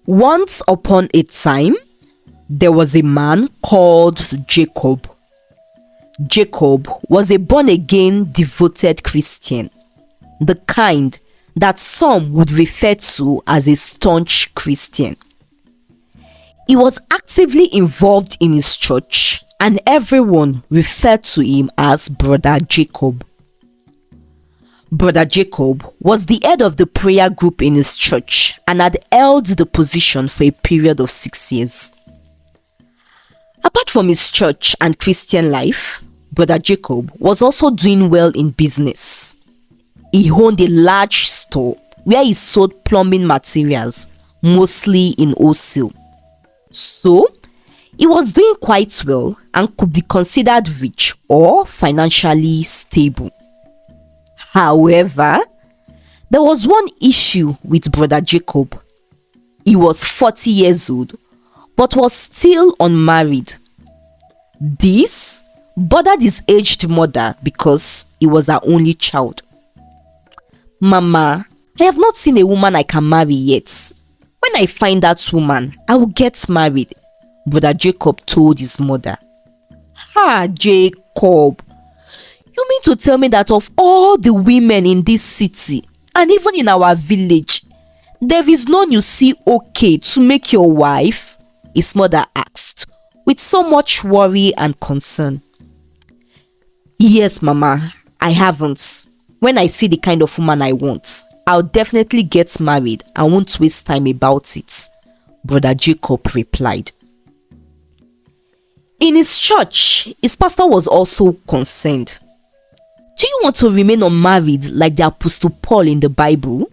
Once upon a time, there was a man called Jacob. Jacob was a born-again, devoted Christian, the kind that some would refer to as a staunch Christian. He was actively involved in his church, and everyone referred to him as Brother Jacob. Brother Jacob was the head of the prayer group in his church and had held the position for a period of 6 years. Apart from his church and Christian life, Brother Jacob was also doing well in business. He owned a large store where he sold plumbing materials, mostly in wholesale. So, he was doing quite well and could be considered rich or financially stable. However, there was one issue with Brother Jacob. He was 40 years old but was still unmarried. This bothered his aged mother because he was her only child. "Mama, I have not seen a woman I can marry yet. When I find that woman, I will get married," Brother Jacob told his mother. Jacob, you mean to tell me that of all the women in this city and even in our village, there is none you see okay to make your wife?" his mother asked, with so much worry and concern. "Yes, Mama, I haven't. When I see the kind of woman I want, I'll definitely get married and won't waste time about it," Brother Jacob replied. In his church, his pastor was also concerned. "Do you want to remain unmarried like the Apostle Paul in the Bible?"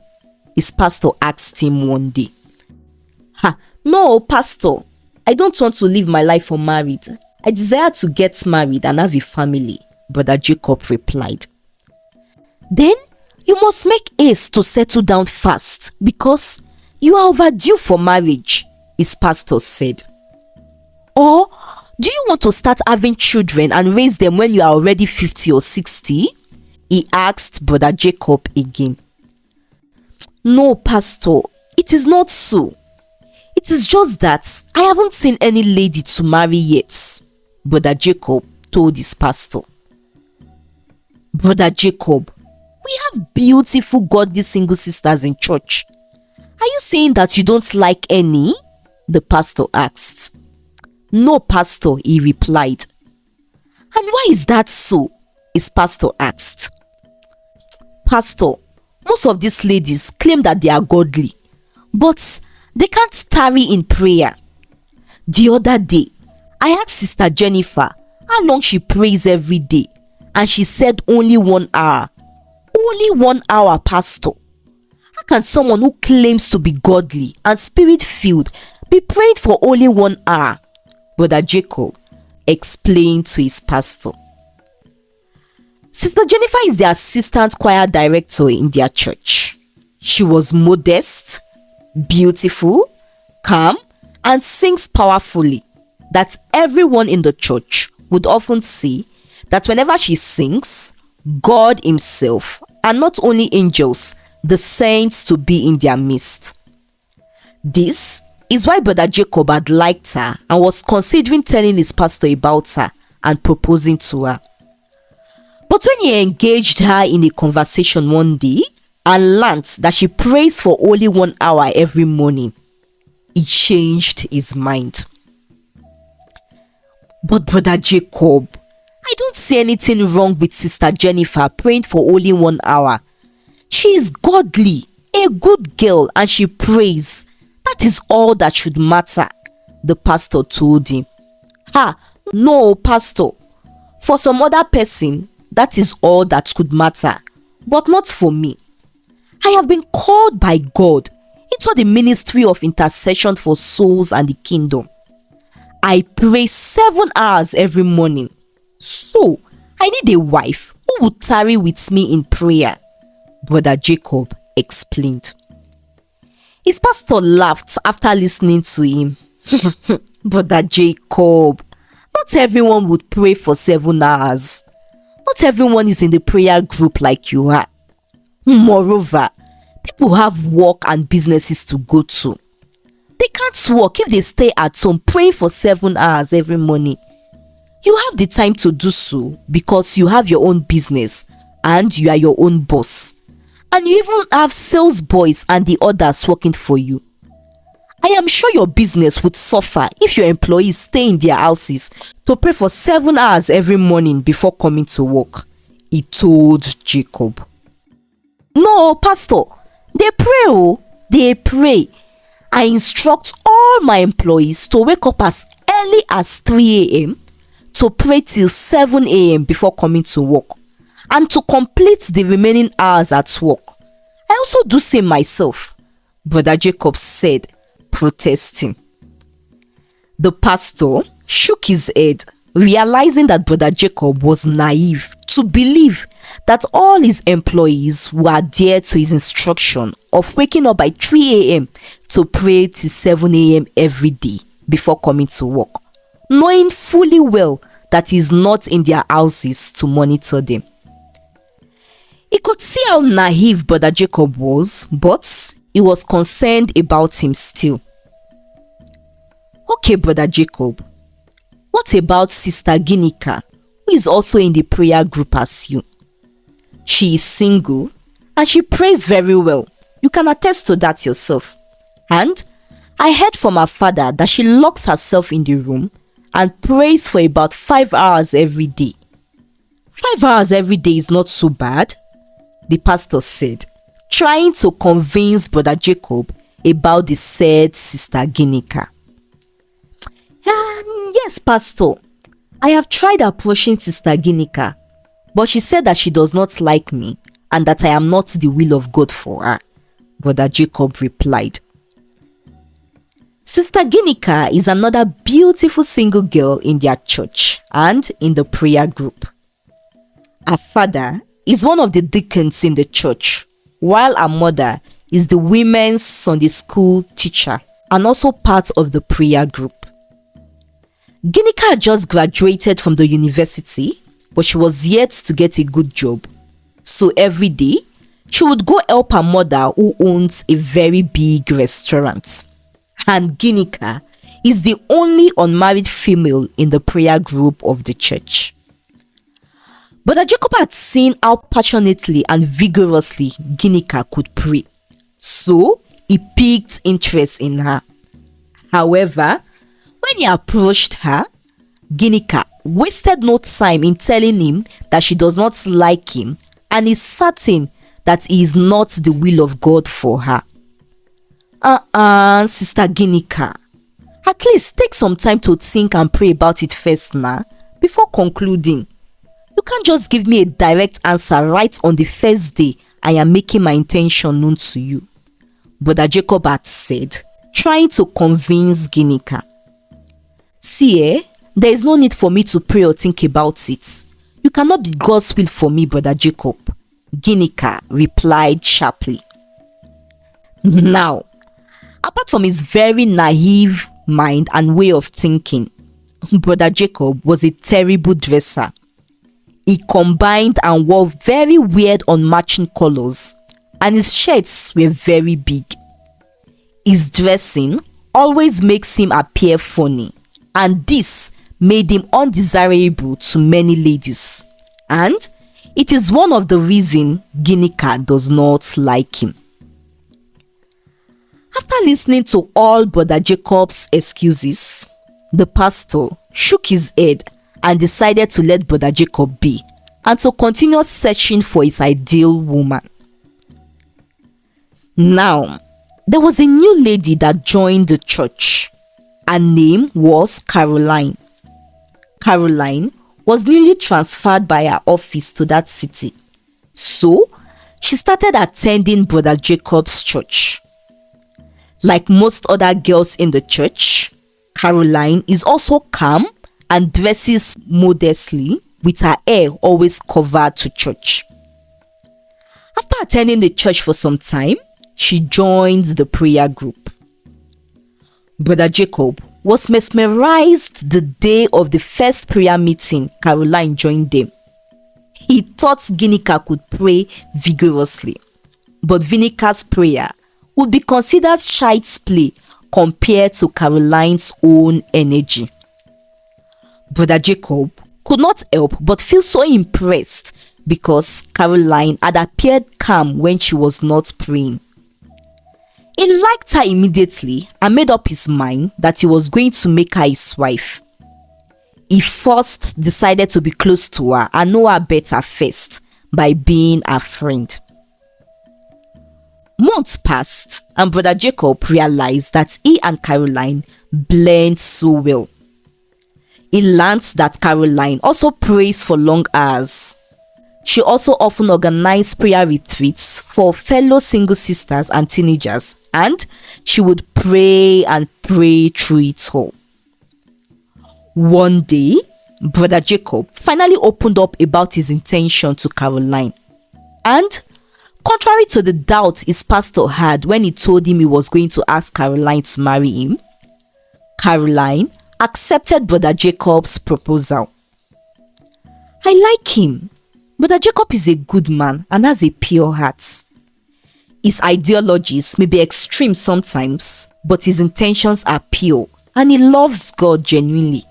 his pastor asked him one day. "No, Pastor. I don't want to live my life unmarried. I desire to get married and have a family," Brother Jacob replied. "Then you must make haste to settle down fast because you are overdue for marriage," his pastor said. "Or do you want to start having children and raise them when you are already 50 or 60? he asked Brother Jacob again. "No, Pastor, it is not so. It is just that I haven't seen any lady to marry yet," Brother Jacob told his pastor. "Brother Jacob, we have beautiful godly single sisters in church. Are you saying that you don't like any?" the pastor asked. "No, Pastor," he replied. "And why is that so?" his pastor asked. "Pastor, most of these ladies claim that they are godly, but they can't tarry in prayer. The other day, I asked Sister Jennifer how long she prays every day, and she said only 1 hour. Only 1 hour, Pastor. How can someone who claims to be godly and spirit-filled be praying for only 1 hour?" Brother Jacob explained to his pastor. Sister Jennifer is the assistant choir director in their church. She was modest, beautiful, calm, and sings powerfully, that everyone in the church would often say that whenever she sings, God himself, and not only angels, the saints to be in their midst. This is why Brother Jacob had liked her and was considering telling his pastor about her and proposing to her. But when he engaged her in a conversation one day and learned that she prays for only 1 hour every morning, he changed his mind. "But Brother Jacob, I don't see anything wrong with Sister Jennifer praying for only 1 hour. She is godly, a good girl, and she prays. That is all that should matter," the pastor told him. "No, Pastor. For some other person, that is all that could matter, but not for me. I have been called by God into the ministry of intercession for souls and the kingdom. I pray 7 hours every morning. So, I need a wife who will tarry with me in prayer," Brother Jacob explained. His pastor laughed after listening to him. "Brother Jacob, not everyone would pray for 7 hours. Not everyone is in the prayer group like you are. Moreover, people have work and businesses to go to. They man's work if they stay at home praying for 7 hours every morning? You have the time to do so because you have your own business and you are your own boss. And you even have sales boys and the others working for you. I am sure your business would suffer if your employees stay in their houses to pray for 7 hours every morning before coming to work, he told Jacob. No, Pastor, they pray, oh, they pray. I instruct all my employees to wake up as early as 3 a.m. to pray till 7 a.m. before coming to work and to complete the remaining hours at work. I also do same myself, Brother Jacob said, protesting. The pastor shook his head, realizing that Brother Jacob was naive to believe that all his employees would adhere to his instruction of waking up by 3 a.m. to pray till 7 a.m. every day before coming to work, knowing fully well that he is not in their houses to monitor them. He could see how naive Brother Jacob was, but he was concerned about him still. Okay, Brother Jacob, what about Sister Ginika, who is also in the prayer group as you? She is single and she prays very well. You can attest to that yourself. And I heard from her father that she locks herself in the room and prays for about 5 hours every day. 5 hours every day is not so bad, the pastor said, trying to convince Brother Jacob about the said Sister Ginika. Yes, Pastor, I have tried approaching Sister Ginika, but she said that she does not like me and that I am not the will of God for her, Brother Jacob replied. Sister Ginika is another beautiful single girl in their church and in the prayer group. Her father is one of the deacons in the church, while her mother is the women's Sunday school teacher and also part of the prayer group. Ginika had just graduated from the university, but she was yet to get a good job. So every day, she would go help her mother who owns a very big restaurant. And Ginika is the only unmarried female in the prayer group of the church. But Jacob had seen how passionately and vigorously Ginika could pray, so he piqued interest in her. However, when he approached her, Ginika wasted no time in telling him that she does not like him and is certain that he is not the will of God for her. Sister Ginika, at least take some time to think and pray about it first now, before concluding. You can't just give me a direct answer right on the first day I am making my intention known to you, Brother Jacob had said, trying to convince Ginika. See, there is no need for me to pray or think about it. You cannot be God's will for me, Brother Jacob, Ginika replied sharply. Now, apart from his very naive mind and way of thinking, Brother Jacob was a terrible dresser. He combined and wore very weird unmatching colors, and his shirts were very big. His dressing always makes him appear funny, and this made him undesirable to many ladies, and it is one of the reasons Ginika does not like him. After listening to all Brother Jacob's excuses, the pastor shook his head and decided to let Brother Jacob be and to continue searching for his ideal woman. Now, there was a new lady that joined the church. Her name was Caroline. Caroline was newly transferred by her office to that city, so she started attending Brother Jacob's church. Like most other girls in the church, Caroline is also calm and dresses modestly with her hair always covered to church. After attending the church for some time, she joined the prayer group. Brother Jacob was mesmerized the day of the first prayer meeting Caroline joined them. He thought Ginika could pray vigorously, but Ginika's prayer would be considered child's play compared to Caroline's own energy. Brother Jacob could not help but feel so impressed because Caroline had appeared calm when she was not praying. He liked her immediately and made up his mind that he was going to make her his wife. He first decided to be close to her and know her better first by being her friend. Months passed and Brother Jacob realized that he and Caroline blend so well. He learned that Caroline also prays for long hours. She also often organized prayer retreats for fellow single sisters and teenagers, and she would pray and pray through it all. One day, Brother Jacob finally opened up about his intention to Caroline, and contrary to the doubt his pastor had when he told him he was going to ask Caroline to marry him, Caroline accepted Brother Jacob's proposal. I like him. Brother Jacob is a good man and has a pure heart. His ideologies may be extreme sometimes, but his intentions are pure and he loves God genuinely.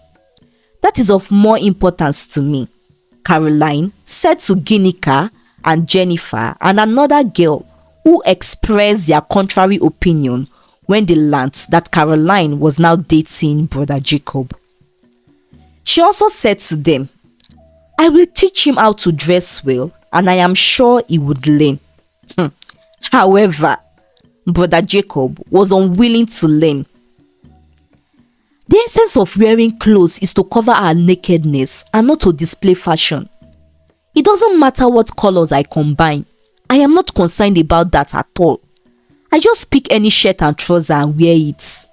That is of more importance to me, Caroline said to Ginika and Jennifer and another girl who expressed their contrary opinion when they learned that Caroline was now dating Brother Jacob. She also said to them, I will teach him how to dress well and I am sure he would learn. However, Brother Jacob was unwilling to learn. The essence of wearing clothes is to cover our nakedness and not to display fashion. It doesn't matter what colors I combine. I am not concerned about that at all. I just pick any shirt and trouser and wear it.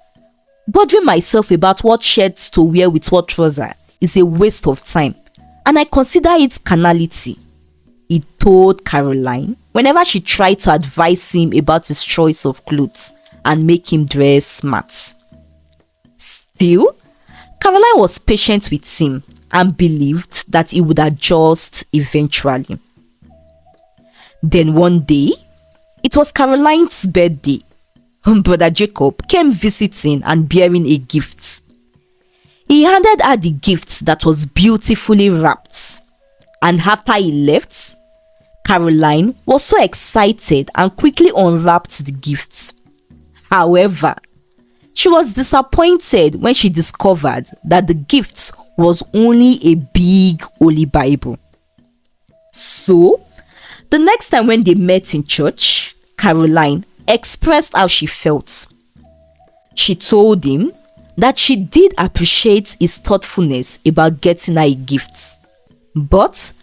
Bothering myself about what shirts to wear with what trouser is a waste of time, and I consider it carnality, he told Caroline whenever she tried to advise him about his choice of clothes and make him dress smart. Still, Caroline was patient with him and believed that he would adjust eventually. Then one day, it was Caroline's birthday. Brother Jacob came visiting and bearing a gift. He handed her the gift that was beautifully wrapped. And after he left, Caroline was so excited and quickly unwrapped the gift. However, she was disappointed when she discovered that the gift was only a big Holy Bible. So, the next time when they met in church, Caroline expressed how she felt. She told him that she did appreciate his thoughtfulness about getting her a gift, but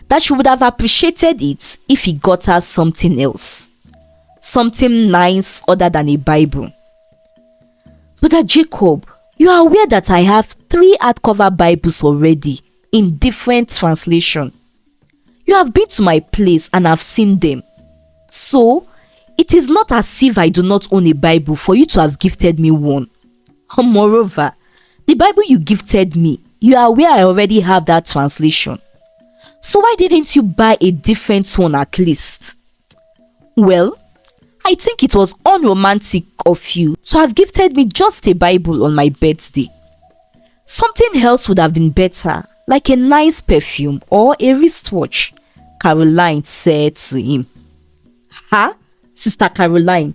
that she would have appreciated it if he got her something else, something nice other than a Bible. Brother Jacob, you are aware that I have 3 hardcover Bibles already in different translations. You have been to my place and have seen them. So, it is not as if I do not own a Bible for you to have gifted me one. Moreover, the Bible you gifted me, you are aware I already have that translation. So why didn't you buy a different one at least? Well, I think it was unromantic of you to have gifted me just a Bible on my birthday. Something else would have been better, like a nice perfume or a wristwatch, Caroline said to him. Ha, Sister Caroline,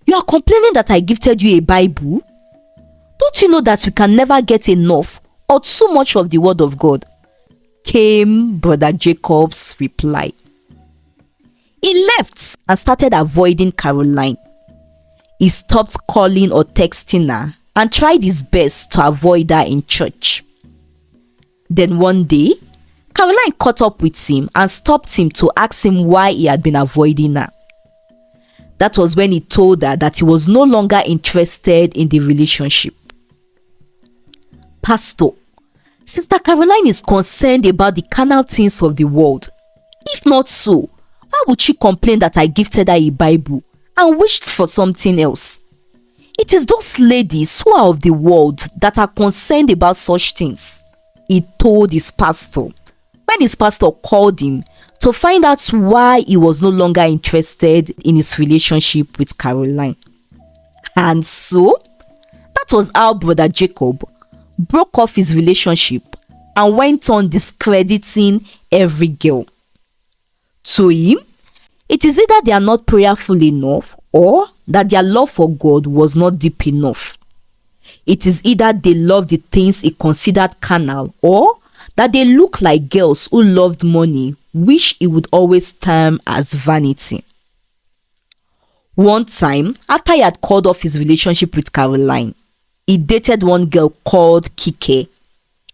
you are complaining that I gifted you a Bible? Don't you know that we can never get enough or too much of the Word of God? Came Brother Jacob's reply. He left and started avoiding Caroline. He stopped calling or texting her and tried his best to avoid her in church. Then one day, Caroline caught up with him and stopped him to ask him why he had been avoiding her. That was when he told her that he was no longer interested in the relationship. Pastor, Sister Caroline is concerned about the carnal things of the world. If not so, why would she complain that I gifted her a Bible and wished for something else? It is those ladies who are of the world that are concerned about such things, he told his pastor when his pastor called him to find out why he was no longer interested in his relationship with Caroline. And so, was how brother Jacob broke off his relationship and went on discrediting every girl. To him, it is either they are not prayerful enough or that their love for God was not deep enough. It is either they love the things he considered carnal or that they look like girls who loved money, which he would always term as vanity. One time, after he had called off his relationship with Caroline, he dated one girl called Ginika,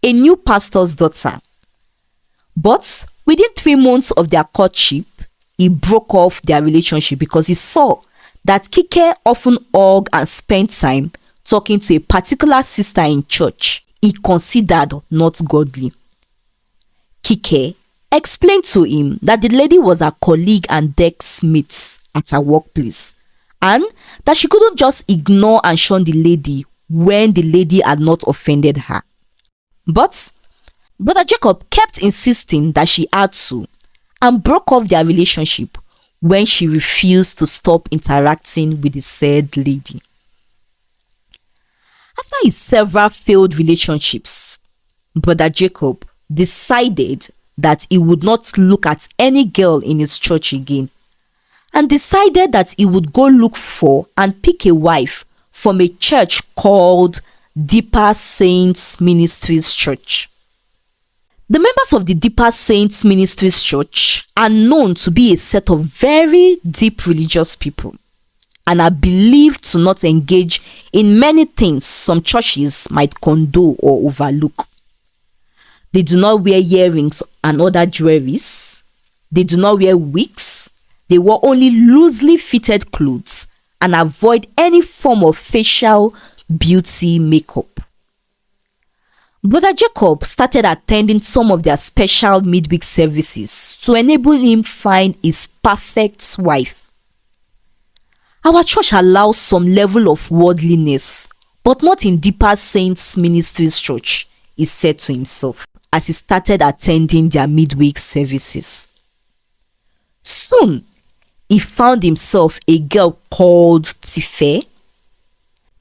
a new pastor's daughter. But within 3 months of their courtship, he broke off their relationship because he saw that Ginika often hugged and spent time talking to a particular sister in church he considered not godly. Ginika explained to him that the lady was a colleague and desk mate at her workplace, and that she couldn't just ignore and shun the lady when the lady had not offended her. But brother Jacob kept insisting that she had to, and broke off their relationship when she refused to stop interacting with the said lady. After his several failed relationships, brother Jacob decided that he would not look at any girl in his church again, and decided that he would go look for and pick a wife from a church called Deeper Saints Ministries Church. The members of the Deeper Saints Ministries Church are known to be a set of very deep religious people and are believed to not engage in many things some churches might condone or overlook. They do not wear earrings and other jewelries. They do not wear wigs. They wear only loosely fitted clothes and avoid any form of facial beauty makeup. Brother Jacob started attending some of their special midweek services to enable him find his perfect wife. Our church allows some level of worldliness, but not in Deeper Saints Ministries Church, he said to himself as he started attending their midweek services. Soon, he found himself a girl called Tife.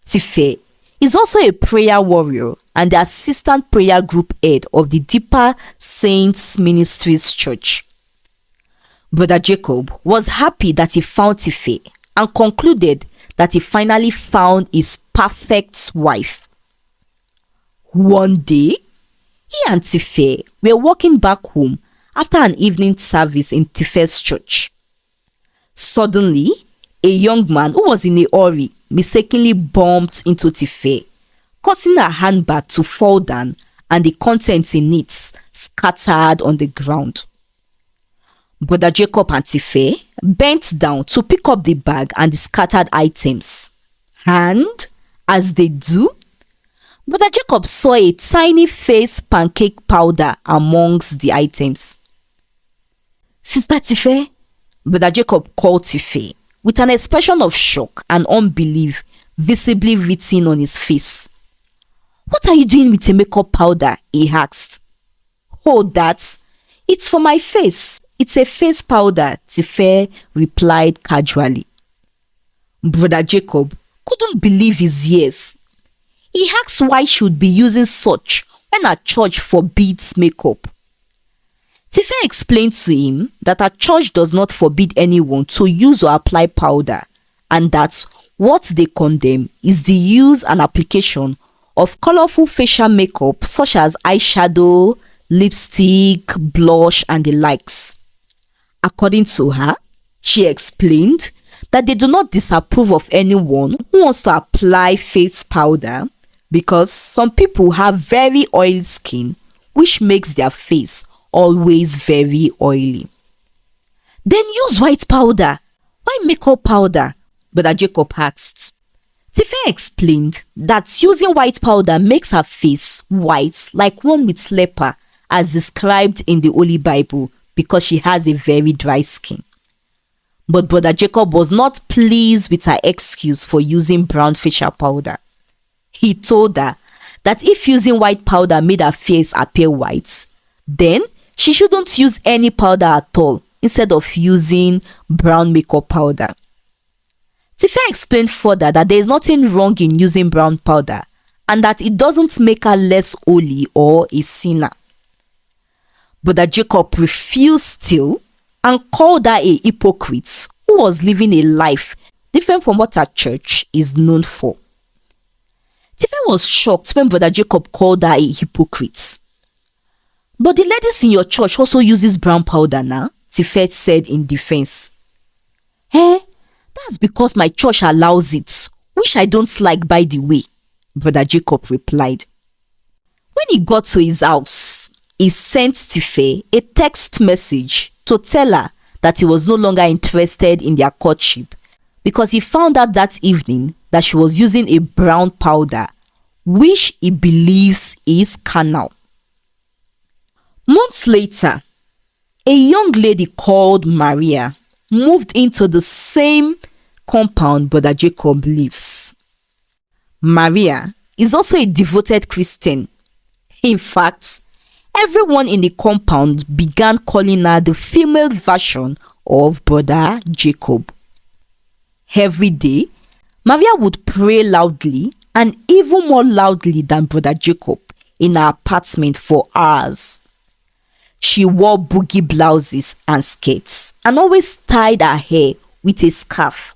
Tife is also a prayer warrior and the assistant prayer group head of the Deeper Saints Ministries Church. Brother Jacob was happy that he found Tife and concluded that he finally found his perfect wife. One day, he and Tife were walking back home after an evening service in Tife's church. Suddenly, a young man who was in a hurry mistakenly bumped into Tife, causing her handbag to fall down and the contents in it scattered on the ground. Brother Jacob and Tife bent down to pick up the bag and the scattered items. And, as they do, Brother Jacob saw a tiny face pancake powder amongst the items. Sister Tife, Brother Jacob called Tife with an expression of shock and unbelief visibly written on his face. What are you doing with a makeup powder? He asked. Oh, it's for my face. It's a face powder, Tife replied casually. Brother Jacob couldn't believe his ears. He asked why she would be using such when her church forbids makeup. Tife explained to him that her church does not forbid anyone to use or apply powder, and that what they condemn is the use and application of colorful facial makeup such as eyeshadow, lipstick, blush, and the likes. According to her, she explained that they do not disapprove of anyone who wants to apply face powder because some people have very oily skin, which makes their face always very oily. Then use white powder. Why makeup powder? Brother Jacob asked. Tife explained that using white powder makes her face white like one with leper, as described in the Holy Bible, because she has a very dry skin. But Brother Jacob was not pleased with her excuse for using brown facial powder. He told her that if using white powder made her face appear white, then she shouldn't use any powder at all instead of using brown makeup powder. Tife explained further that there is nothing wrong in using brown powder and that it doesn't make her less holy or a sinner. Brother Jacob refused still and called her a hypocrite who was living a life different from what her church is known for. Tife was shocked when Brother Jacob called her a hypocrite. But the ladies in your church also uses brown powder now, Tife said in defense. That's because my church allows it, which I don't like, by the way, Brother Jacob replied. When he got to his house, he sent Tife a text message to tell her that he was no longer interested in their courtship because he found out that evening that she was using a brown powder, which he believes is carnal. Months later, a young lady called Maria moved into the same compound Brother Jacob lives. Maria is also a devoted Christian. In fact, everyone in the compound began calling her the female version of Brother Jacob. Every day, Maria would pray loudly and even more loudly than Brother Jacob in her apartment for hours. She wore boogie blouses and skirts and always tied her hair with a scarf.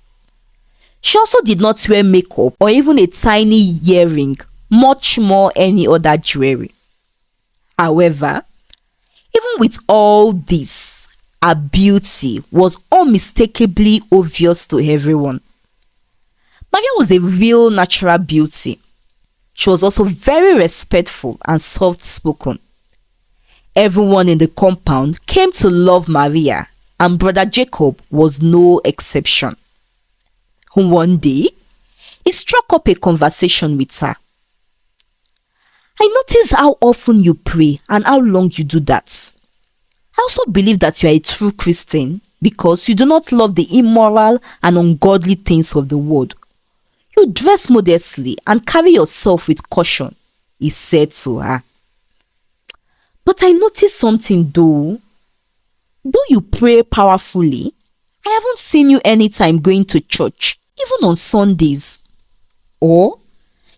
She also did not wear makeup or even a tiny earring, much more any other jewelry. However, even with all this, her beauty was unmistakably obvious to everyone. Maria was a real natural beauty. She was also very respectful and soft-spoken. Everyone in the compound came to love Maria, and Brother Jacob was no exception. One day, he struck up a conversation with her. I notice how often you pray and how long you do that. I also believe that you are a true Christian because you do not love the immoral and ungodly things of the world. You dress modestly and carry yourself with caution, he said to her. But I noticed something though. Though you pray powerfully, I haven't seen you anytime going to church, even on Sundays. Or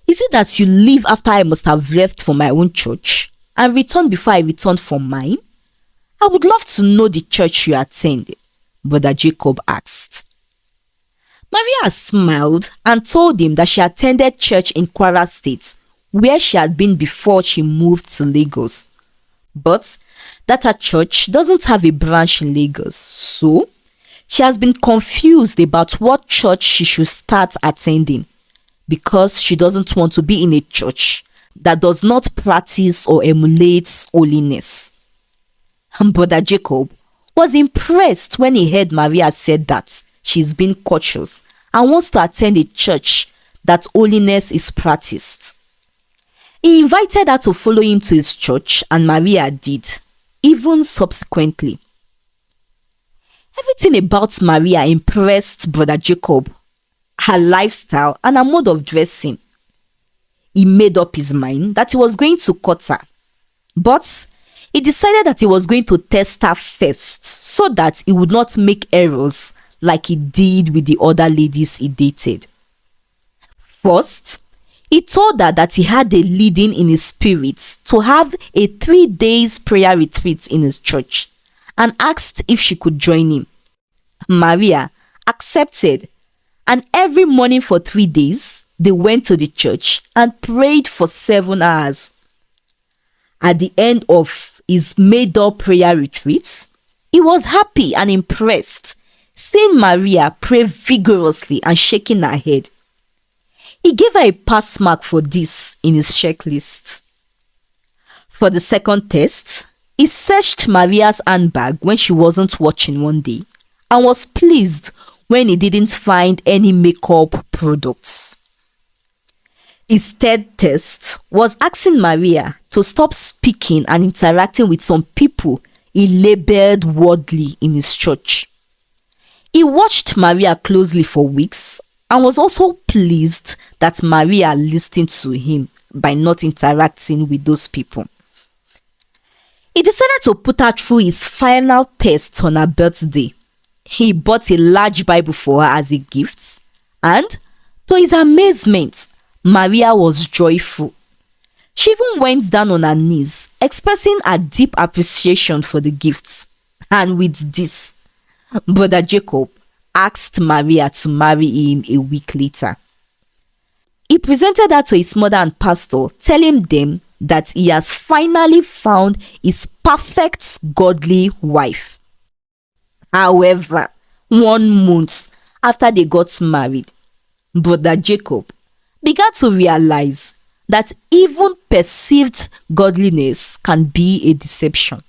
is it that you leave after I must have left for my own church and return before I return from mine? I would love to know the church you attend, Brother Jacob asked. Maria smiled and told him that she attended church in Kwara State, where she had been before she moved to Lagos. But that her church doesn't have a branch in Lagos, so she has been confused about what church she should start attending because she doesn't want to be in a church that does not practice or emulate holiness. And Brother Jacob was impressed when he heard Maria said that she's been cautious and wants to attend a church that holiness is practiced. He invited her to follow him to his church, and Maria did, even subsequently. Everything about Maria impressed Brother Jacob, her lifestyle and her mode of dressing. He made up his mind that he was going to court her, but he decided that he was going to test her first so that he would not make errors like he did with the other ladies he dated. First, he told her that he had a leading in his spirit to have a 3 days prayer retreat in his church and asked if she could join him. Maria accepted, and every morning for 3 days, they went to the church and prayed for 7 hours. At the end of his made-up prayer retreats, he was happy and impressed, seeing Maria pray vigorously and shaking her head. He gave her a pass mark for this in his checklist. For the second test, he searched Maria's handbag when she wasn't watching one day and was pleased when he didn't find any makeup products. His third test was asking Maria to stop speaking and interacting with some people he labeled worldly in his church. He watched Maria closely for weeks and was also pleased that Maria listened to him by not interacting with those people. He decided to put her through his final test on her birthday. He bought a large Bible for her as a gift And to his amazement, Maria was joyful. She even went down on her knees, expressing a deep appreciation for the gifts. And with this, Brother Jacob asked Maria to marry him a week later. He presented her to his mother and pastor, telling them that he has finally found his perfect godly wife. However, 1 month after they got married, Brother Jacob began to realize that even perceived godliness can be a deception.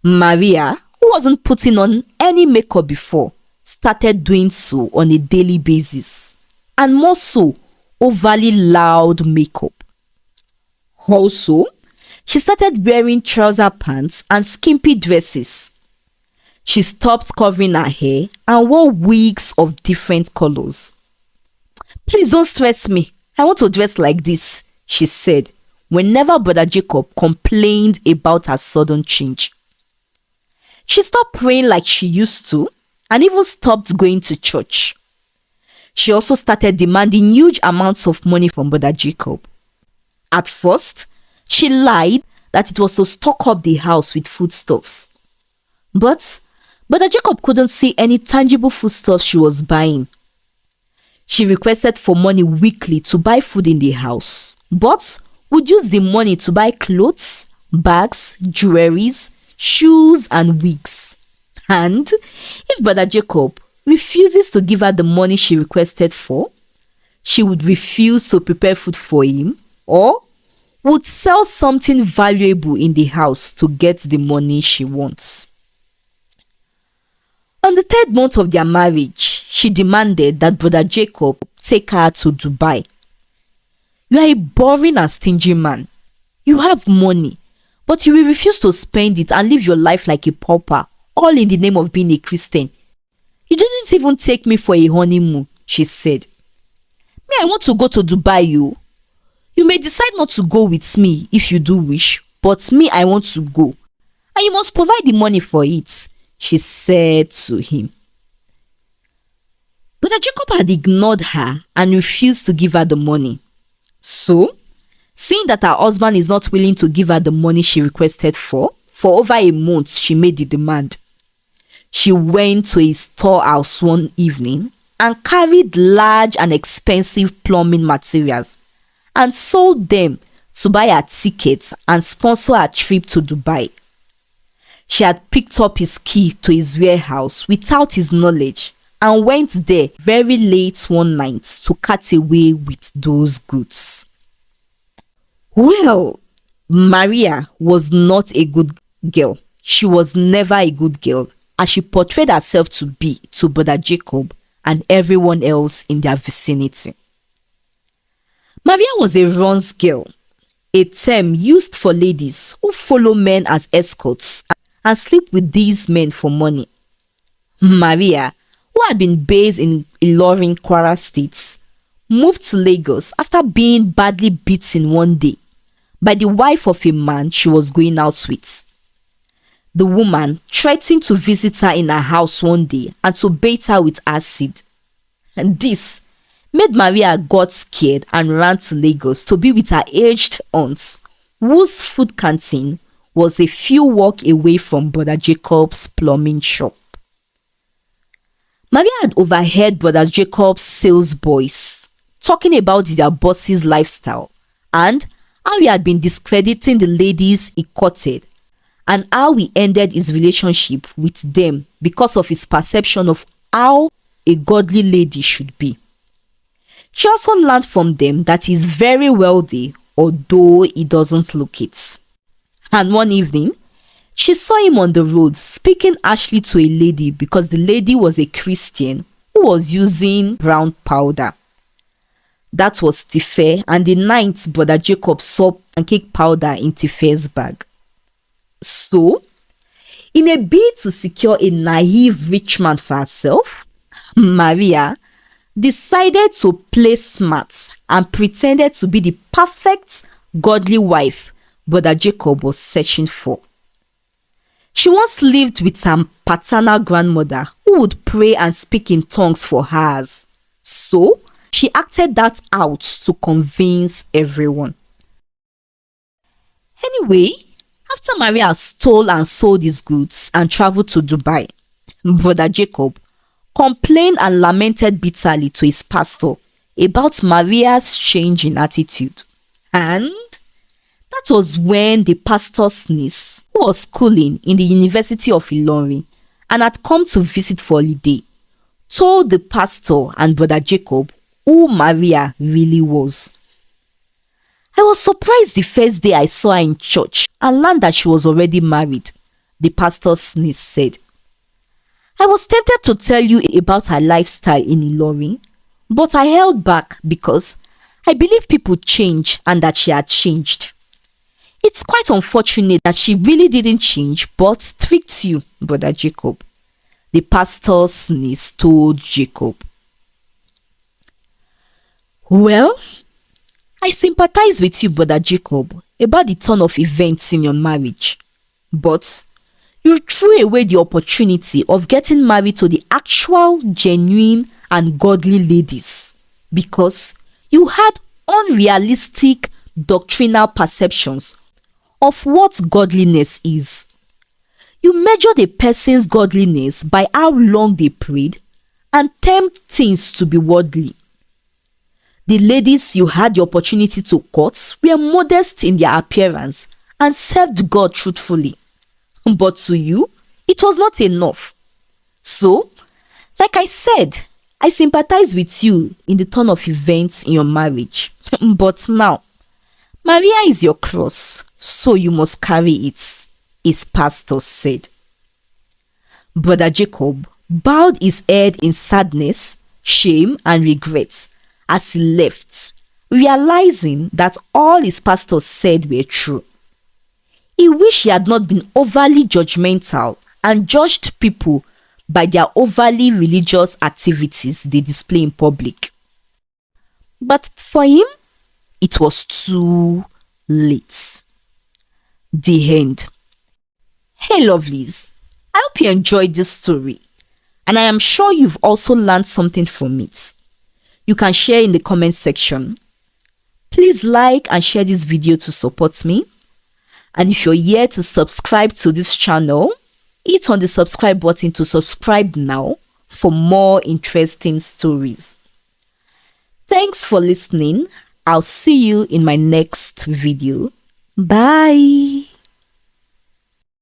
Maria, who wasn't putting on any makeup before, started doing so on a daily basis, and more so, overly loud makeup. Also, she started wearing trouser pants and skimpy dresses. She stopped covering her hair and wore wigs of different colors. "Please don't stress me. I want to dress like this," she said whenever Brother Jacob complained about her sudden change. She stopped praying like she used to and even stopped going to church. She also started demanding huge amounts of money from Brother Jacob. At first, she lied that it was to stock up the house with foodstuffs. But Brother Jacob couldn't see any tangible foodstuffs she was buying. She requested for money weekly to buy food in the house, but would use the money to buy clothes, bags, jewelries, shoes, and wigs. And if Brother Jacob refuses to give her the money she requested for, she would refuse to prepare food for him or would sell something valuable in the house to get the money she wants. On the 3rd month of their marriage, she demanded that Brother Jacob take her to Dubai. "You are a boring and stingy man. You have money, but you will refuse to spend it and live your life like a pauper, all in the name of being a Christian. You didn't even take me for a honeymoon," she said. "Me, I want to go to Dubai, you. You may decide not to go with me if you do wish, but me, I want to go. And you must provide the money for it," she said to him. But Jacob had ignored her and refused to give her the money. So, seeing that her husband is not willing to give her the money she requested for over a month, she made the demand. She went to his storehouse one evening and carried large and expensive plumbing materials and sold them to buy her tickets and sponsor her trip to Dubai. She had picked up his key to his warehouse without his knowledge and went there very late one night to cut away with those goods. Well, Maria was not a good girl. She was never a good girl, as she portrayed herself to be to Brother Jacob and everyone else in their vicinity. Maria was a runs girl, a term used for ladies who follow men as escorts and sleep with these men for money. Maria, who had been based in Ilorin, Kwara State, moved to Lagos after being badly beaten one day by the wife of a man she was going out with. The woman threatened to visit her in her house one day and to bait her with acid. And this made Maria got scared and ran to Lagos to be with her aged aunt, whose food canteen was a few walk away from Brother Jacob's plumbing shop. Maria had overheard Brother Jacob's sales boys talking about their boss's lifestyle and how he had been discrediting the ladies he courted and how he ended his relationship with them because of his perception of how a godly lady should be. She also learned from them that he is very wealthy, although he doesn't look it. And one evening, she saw him on the road speaking harshly to a lady because the lady was a Christian who was using brown powder. That was Tife, and the night Brother Jacob saw pancake powder in Tife's bag. So, in a bid to secure a naive rich man for herself, Maria decided to play smart and pretended to be the perfect godly wife Brother Jacob was searching for. She once lived with her paternal grandmother who would pray and speak in tongues for hours, So she acted that out to convince everyone. Anyway, after Maria stole and sold his goods and traveled to Dubai, Brother Jacob complained and lamented bitterly to his pastor about Maria's change in attitude. And that was when the pastor's niece, who was schooling in the University of Ilorin and had come to visit for holiday, told the pastor and Brother Jacob who Maria really was. I was surprised the first day I saw her in church and learned that she was already married, the pastor's niece said. I was tempted to tell you about her lifestyle in Ilorin, but I held back because I believe people change and that she had changed. It's quite unfortunate that she really didn't change but tricked you, Brother Jacob, the pastor's niece told Jacob. Well, I sympathize with you, Brother Jacob, about the turn of events in your marriage. But you threw away the opportunity of getting married to the actual, genuine, and godly ladies because you had unrealistic doctrinal perceptions of what godliness is. You measured a person's godliness by how long they prayed and termed things to be worldly. The ladies you had the opportunity to court were modest in their appearance and served God truthfully. But to you, it was not enough. So, like I said, I sympathize with you in the turn of events in your marriage. But now, Maria is your cross, so you must carry it, his pastor said. Brother Jacob bowed his head in sadness, shame, and regret as he left, realizing that all his pastor said were true. He wished he had not been overly judgmental and judged people by their overly religious activities they display in public. But for him, it was too late. The end. Hey lovelies, I hope you enjoyed this story and I am sure you've also learned something from it. You can share in the comment section. Please like and share this video to support me. And if you're here to subscribe to this channel, hit on the subscribe button to subscribe now for more interesting stories. Thanks for listening. I'll see you in my next video. Bye.